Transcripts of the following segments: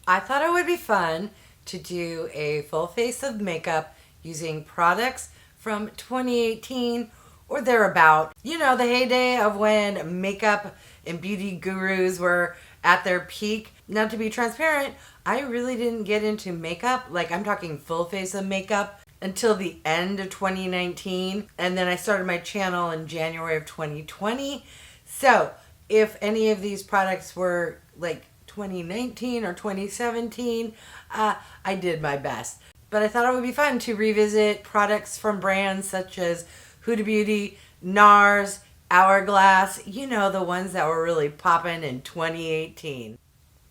I thought it would be fun to do a full face of makeup using products from 2018 or thereabout. You know, the heyday of when makeup and beauty gurus were at their peak. Now, to be transparent, I really didn't get into makeup, like I'm talking full face of makeup, until the end of 2019. And then I started my channel in January of 2020. So if any of these products were like 2019 or 2017, I did my best. But I thought it would be fun to revisit products from brands such as Huda Beauty, NARS, Hourglass, you know, the ones that were really popping in 2018.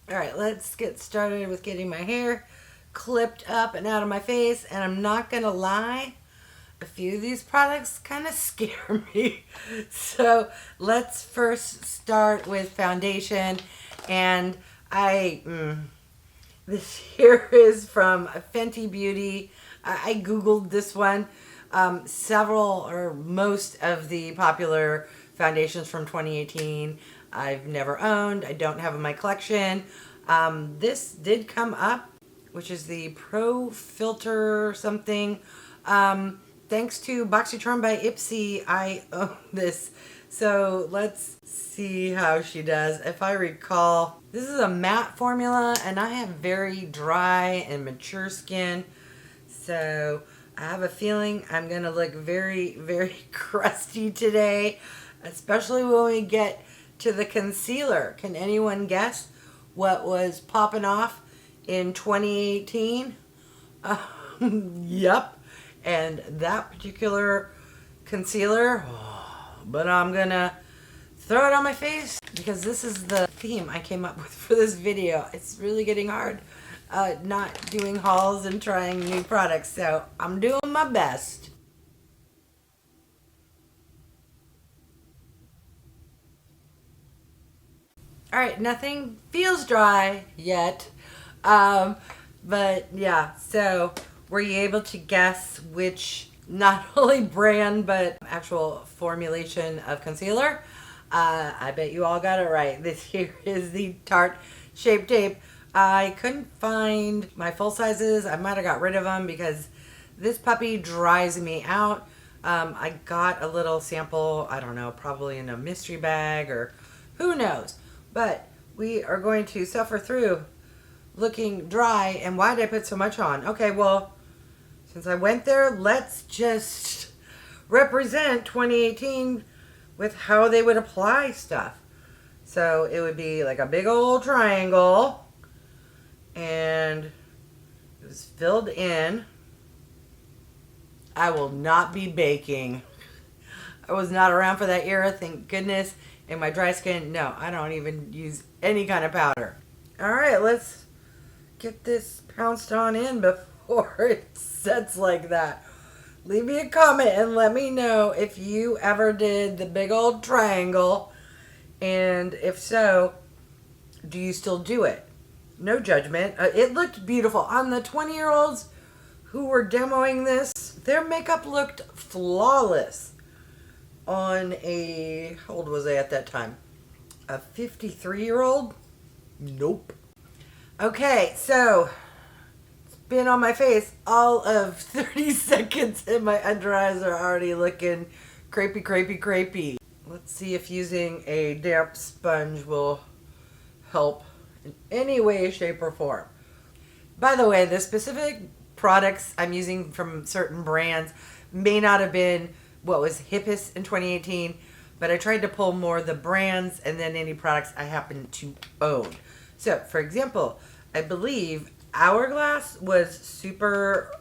All right, let's get started with getting my hair clipped up and out of my face. And I'm not gonna lie, a few of these products kind of scare me. So let's first start with foundation. And this here is from FENTY Beauty. I Googled this one. Several or most of the popular foundations from 2018 I've never owned. I don't have in my collection. This did come up, which is the Pro Filt'r something. Thanks to BoxyCharm by Ipsy, I own this. So let's see how she does. If I recall, this is a matte formula and I have very dry and mature skin. So I have a feeling I'm gonna look very, very crusty today, especially when we get to the concealer. Can anyone guess what was popping off in 2018? Yep. And that particular concealer, but I'm gonna throw it on my face because this is the theme I came up with for this video. It's really getting hard not doing hauls and trying new products, so I'm doing my best. All right, nothing feels dry yet, but yeah, so were you able to guess which not only brand but actual formulation of concealer? I bet you all got it right. This here is the Tarte Shape Tape. I couldn't find my full sizes. I might have got rid of them because this puppy dries me out. I got a little sample, I don't know, probably in a mystery bag or who knows. But we are going to suffer through looking dry. And why did I put so much on? Okay, well, since I went there, let's just represent 2018 with how they would apply stuff. So it would be like a big old triangle, and it was filled in. I will not be baking. I was not around for that era, thank goodness. In my dry skin, no, I don't even use any kind of powder. All right, let's get this pounced on in before it sets like that. Leave me a comment and let me know if you ever did the big old triangle, and if so, do you still do it? No judgment. It looked beautiful. On the 20-year-olds who were demoing this, their makeup looked flawless. On a, how old was I at that time? A 53-year-old? Nope. Okay, so it's been on my face all of 30 seconds and my under eyes are already looking crepey. Let's see if using a damp sponge will help in any way, shape, or form. By the way, the specific products I'm using from certain brands may not have been what was hippest in 2018, but I tried to pull more of the brands and then any products I happen to own. So, for example, I believe Hourglass was super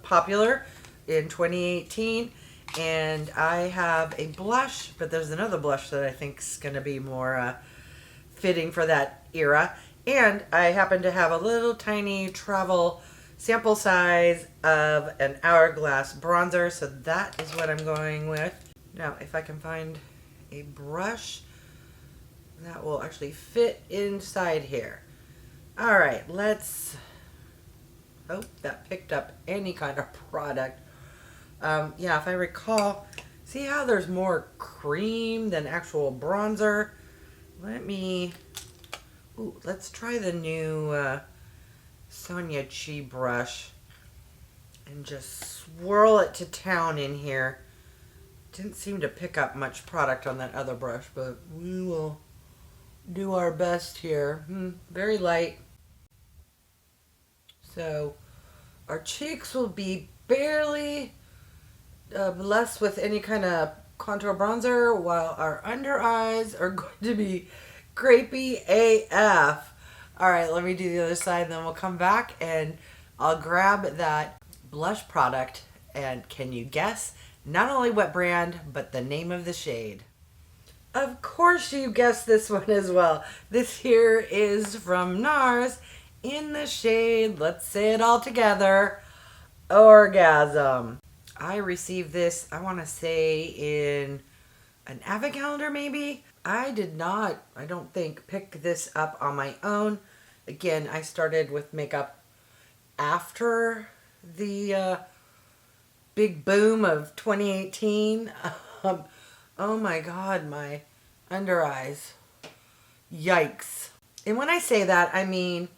popular in 2018, and I have a blush, but there's another blush that I think is going to be more fitting for that era. And I happen to have a little tiny travel sample size of an Hourglass bronzer, so that is what I'm going with. Now, if I can find a brush that will actually fit inside here. All right, let's, oh, that picked up any kind of product. Yeah, if I recall, see how there's more cream than actual bronzer? Let's try the new Sonia Chi brush and just swirl it to town in here. Didn't seem to pick up much product on that other brush, but we will do our best here. Very light. So our cheeks will be barely blessed with any kind of contour bronzer, while our under eyes are going to be grapey AF. All right, let me do the other side, and then we'll come back and I'll grab that blush product. And can you guess not only what brand, but the name of the shade? Of course you guessed this one as well. This here is from NARS in the shade, let's say it all together, Orgasm. I received this, I want to say, in an advent calendar maybe. I did not, I don't think, pick this up on my own. Again, I started with makeup after the big boom of 2018. Oh my God, my under eyes. Yikes. And when I say that, I mean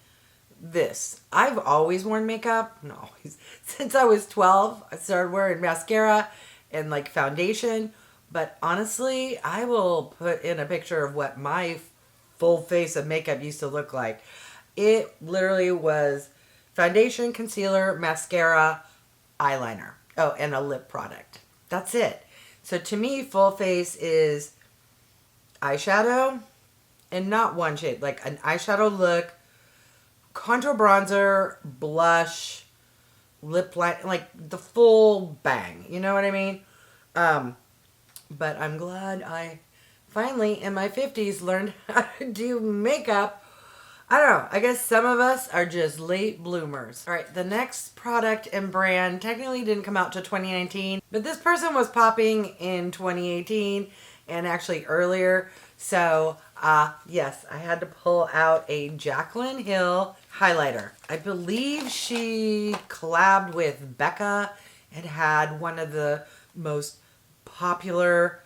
this. I've always worn makeup. Not always. Since I was 12, I started wearing mascara and like foundation. But honestly, I will put in a picture of what my full face of makeup used to look like. It literally was foundation, concealer, mascara, eyeliner. Oh, and a lip product. That's it. So to me, full face is eyeshadow and not one shade. Like an eyeshadow look, contour bronzer, blush, lip line, like the full bang. You know what I mean? But I'm glad I finally, in my 50s, learned how to do makeup. I don't know. I guess some of us are just late bloomers. All right, the next product and brand technically didn't come out till 2019, but this person was popping in 2018 and actually earlier. So, yes, I had to pull out a JACLYN Hill highlighter. I believe she collabed with Becca and had one of the most popular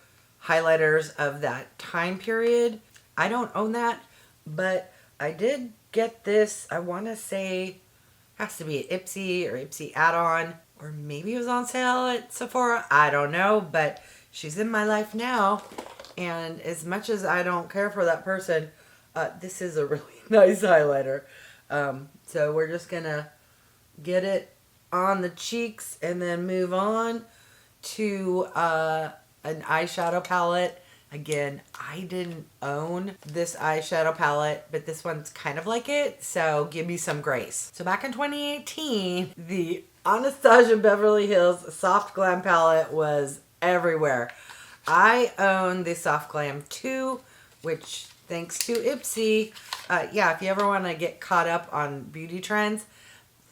highlighters of that time period. I don't own that, but I did get this, I want to say, has to be an Ipsy or Ipsy add-on, or maybe it was on sale at Sephora. I don't know, but she's in my life now, and as much as I don't care for that person, this is a really nice highlighter. So we're just gonna get it on the cheeks and then move on to an eyeshadow palette. Again, I didn't own this eyeshadow palette, but this one's kind of like it, so give me some grace. So back in 2018, the Anastasia Beverly Hills Soft Glam palette was everywhere. I own the Soft Glam 2, which thanks to Ipsy, yeah, if you ever want to get caught up on beauty trends,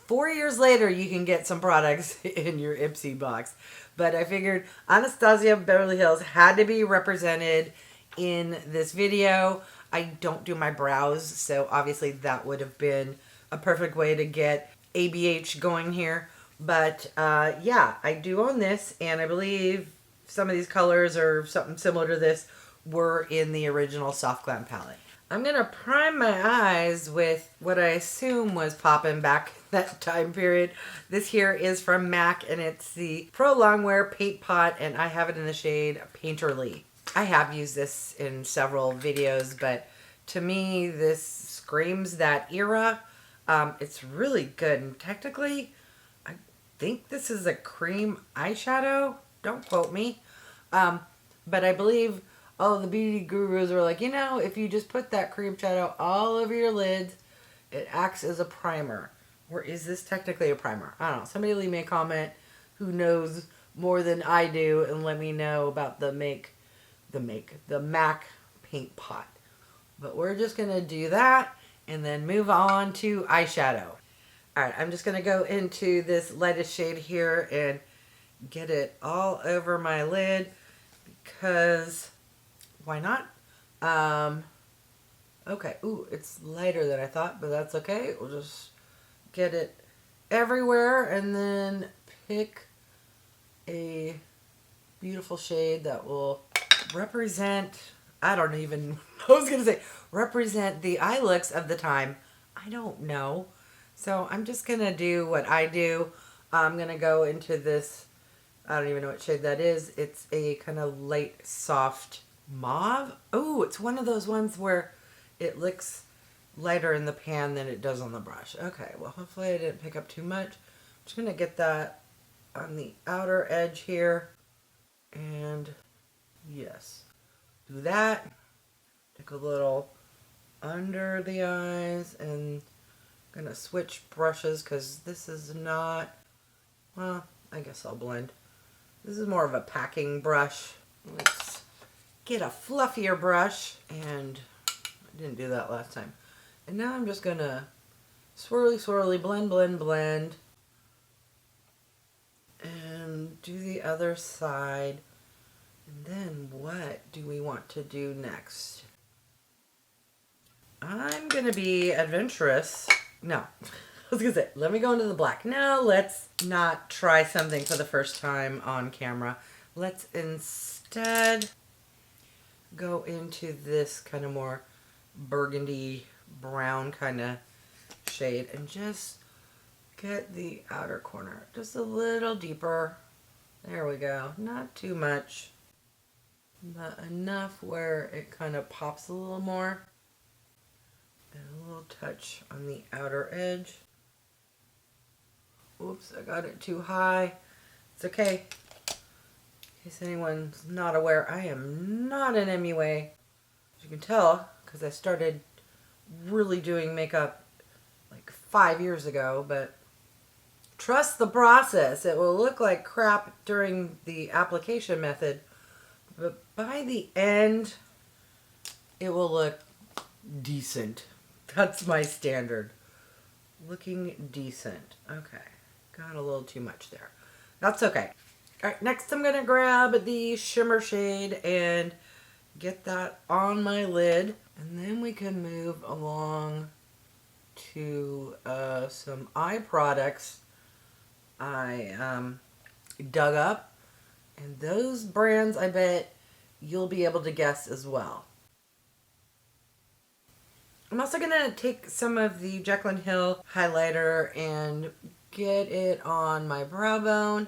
4 years later, you can get some products in your Ipsy box. But I figured Anastasia Beverly Hills had to be represented in this video. I don't do my brows, so obviously that would have been a perfect way to get ABH going here. But yeah, I do own this, and I believe some of these colors or something similar to this were in the original Soft Glam palette. I'm going to prime my eyes with what I assume was popping back that time period. This here is from MAC, and it's the Pro Longwear Paint Pot, and I have it in the shade Painterly. I have used this in several videos, but to me, this screams that era. It's really good, and technically, I think this is a cream eyeshadow. Don't quote me. But I believe all the beauty gurus are like, you know, if you just put that cream shadow all over your lids, it acts as a primer. Or is this technically a primer? I don't know. Somebody leave me a comment who knows more than I do and let me know about the MAC paint pot. But we're just going to do that and then move on to eyeshadow. Alright, I'm just going to go into this lightest shade here and get it all over my lid because why not? Okay, ooh, it's lighter than I thought, but that's okay. We'll just get it everywhere and then pick a beautiful shade that will represent, I don't even, I was going to say, represent the eye looks of the time. I don't know. So I'm just going to do what I do. I'm going to go into this, I don't even know what shade that is. It's a kind of light, soft mauve. Oh, it's one of those ones where it looks lighter in the pan than it does on the brush. Okay, well, hopefully I didn't pick up too much. I'm just going to get that on the outer edge here. And yes, do that. Take a little under the eyes, and I'm going to switch brushes because this is not, well, I guess I'll blend. This is more of a packing brush. Let's get a fluffier brush, and I didn't do that last time. And now I'm just gonna swirly, swirly, blend, blend, blend, and do the other side. And then what do we want to do next? I'm gonna be adventurous. No, I was gonna say, let me go into the black. No, let's not try something for the first time on camera. Let's instead go into this kind of more burgundy brown kind of shade and just get the outer corner just a little deeper. There we go. Not too much, but enough where it kind of pops a little more. And a little touch on the outer edge. Oops, I got it too high. It's okay. In case anyone's not aware, I am not an MUA. As you can tell, because I started really doing makeup like 5 years ago, but trust the process. It will look like crap during the application method, but by the end, it will look decent. That's my standard. Looking decent. Okay, got a little too much there. That's okay. All right, next I'm going to grab the shimmer shade and get that on my lid. And then we can move along to some eye products I dug up. And those brands, I bet you'll be able to guess as well. I'm also going to take some of the JACLYN Hill highlighter and get it on my brow bone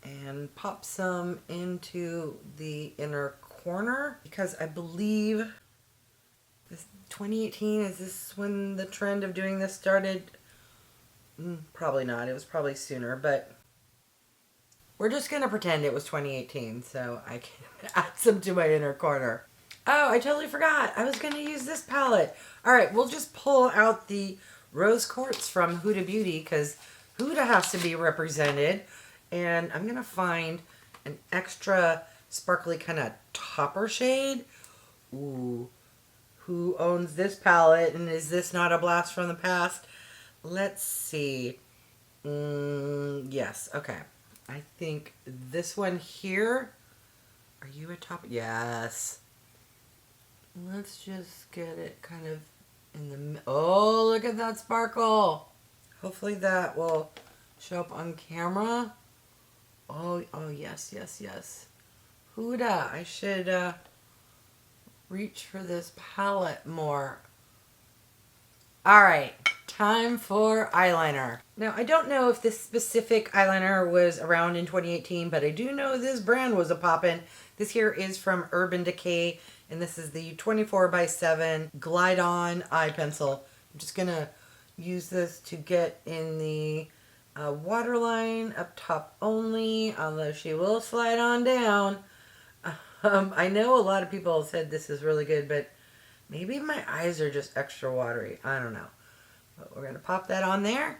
and pop some into the inner corner, because I believe this 2018, is this when the trend of doing this started? Probably not. It was probably sooner, but we're just going to pretend it was 2018 so I can add some to my inner corner. Oh, I totally forgot. I was going to use this palette. All right, we'll just pull out the Rose Quartz from Huda Beauty because Huda has to be represented. And I'm going to find an extra sparkly kind of topper shade. Ooh, who owns this palette? And is this not a blast from the past? Let's see. Yes, okay. I think this one here. Are you a top? Yes. Let's just get it kind of in the... Oh, look at that sparkle. Hopefully that will show up on camera. Oh, yes, yes, yes. Huda, I should reach for this palette more. All right, time for eyeliner. Now, I don't know if this specific eyeliner was around in 2018, but I do know this brand was a poppin'. This here is from Urban Decay, and this is the 24x7 Glide On eye pencil. I'm just gonna use this to get in the waterline up top only, although she will slide on down. I know a lot of people said this is really good, but maybe my eyes are just extra watery. I don't know. But we're going to pop that on there.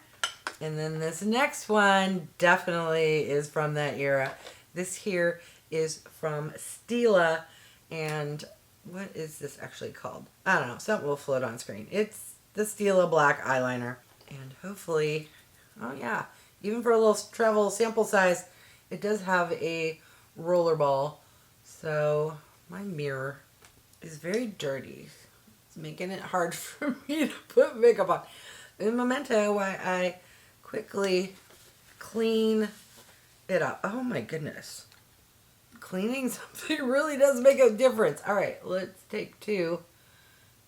And then this next one definitely is from that era. This here is from STILA. And what is this actually called? I don't know. Something will float on screen. It's the STILA Black Eyeliner. And hopefully... Oh yeah, even for a little travel sample size, it does have a roller ball. So my mirror is very dirty. It's making it hard for me to put makeup on. In memento, why I quickly clean it up. Oh my goodness. Cleaning something really does make a difference. All right, let's take two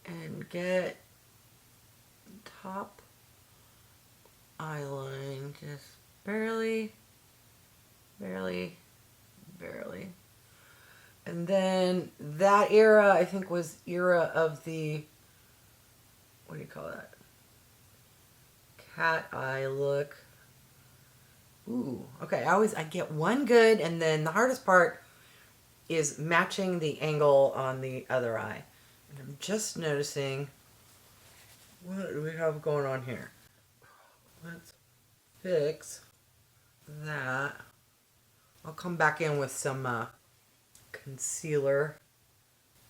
and get top eyeline, just barely, barely, barely. And then that era, I think, was era of the, what do you call that? Cat eye look. Ooh, okay, I get one good, and then the hardest part is matching the angle on the other eye. And I'm just noticing, what do we have going on here? Let's fix that. I'll come back in with some concealer.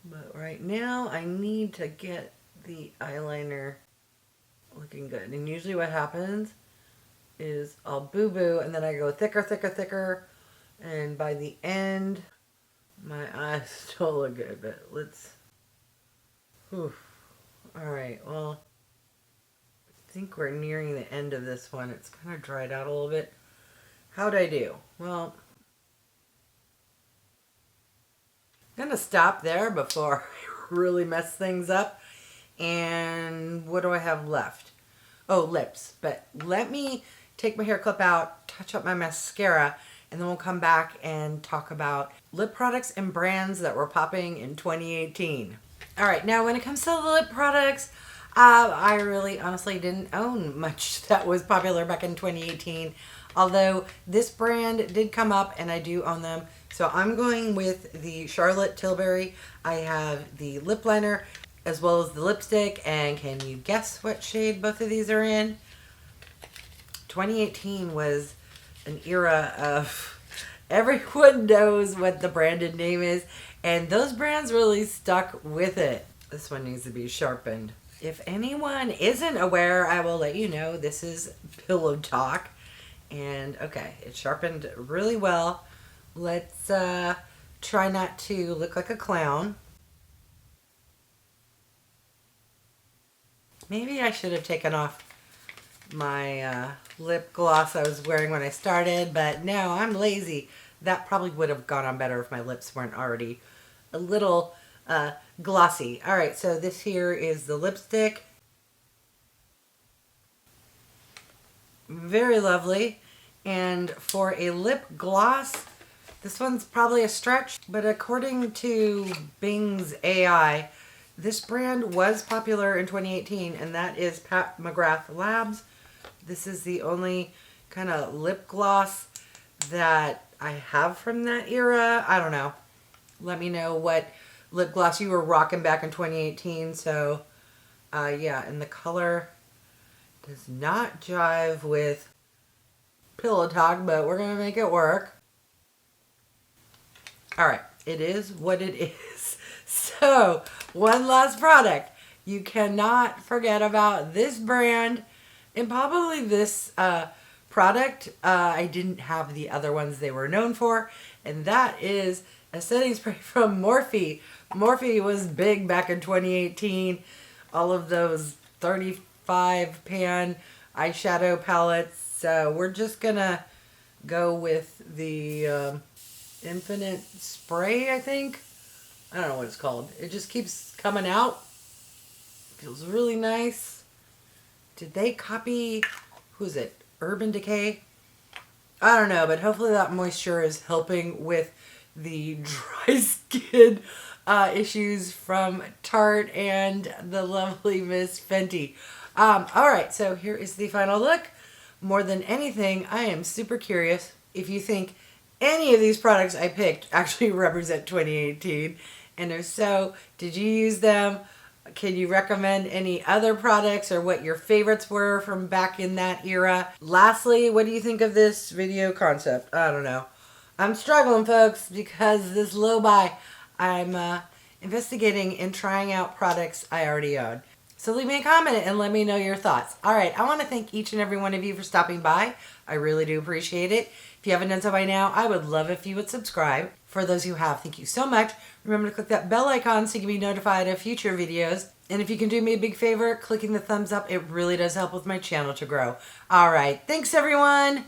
But right now, I need to get the eyeliner looking good. And usually what happens is I'll boo-boo, and then I go thicker, thicker, thicker. And by the end, my eyes still look good. But let's... Whew. Alright, well, I think we're nearing the end of this one. It's kind of dried out a little bit. How'd I do? Well, I'm going to stop there before I really mess things up. And what do I have left? Oh, lips. But let me take my hair clip out, touch up my mascara, and then we'll come back and talk about lip products and brands that were popping in 2018. All right, now when it comes to the lip products, I really honestly didn't own much that was popular back in 2018. Although this brand did come up and I do own them. So I'm going with the Charlotte Tilbury. I have the lip liner as well as the lipstick. And can you guess what shade both of these are in? 2018 was an era of everyone knows what the branded name is. And those brands really stuck with it. This one needs to be sharpened. If anyone isn't aware, I will let you know this is Pillow Talk. And okay, it's sharpened really well. Let's try not to look like a clown. Maybe I should have taken off my lip gloss I was wearing when I started, but no, I'm lazy. That probably would have gone on better if my lips weren't already a little glossy. All right, so this here is the lipstick. Very lovely. And for a lip gloss, this one's probably a stretch, but according to Bing's AI, this brand was popular in 2018, and that is Pat McGrath Labs. This is the only kind of lip gloss that I have from that era. I don't know. Let me know what lip gloss you were rocking back in 2018. So, yeah, and the color does not jive with Pillow Talk, but we're going to make it work. All right, it is what it is. So, one last product. You cannot forget about this brand and probably this product. I didn't have the other ones they were known for, and that is a setting spray from Morphe. Morphe was big back in 2018. All of those 35 pan eyeshadow palettes. So we're just gonna go with the Infinite Spray, I think. I don't know what it's called. It just keeps coming out. Feels really nice. Did they copy, who's it? Urban Decay? I don't know, but hopefully that moisture is helping with the dry skin issues from Tarte and the lovely Miss Fenty. Alright, so here is the final look. More than anything, I am super curious if you think any of these products I picked actually represent 2018. And if so, did you use them? Can you recommend any other products or what your favorites were from back in that era? Lastly, what do you think of this video concept? I don't know. I'm struggling, folks, because this low buy, I'm investigating and trying out products I already own. So leave me a comment and let me know your thoughts. All right, I want to thank each and every one of you for stopping by. I really do appreciate it. If you haven't done so by now, I would love if you would subscribe. For those who have, thank you so much. Remember to click that bell icon so you can be notified of future videos. And if you can do me a big favor, clicking the thumbs up, it really does help with my channel to grow. All right, thanks everyone.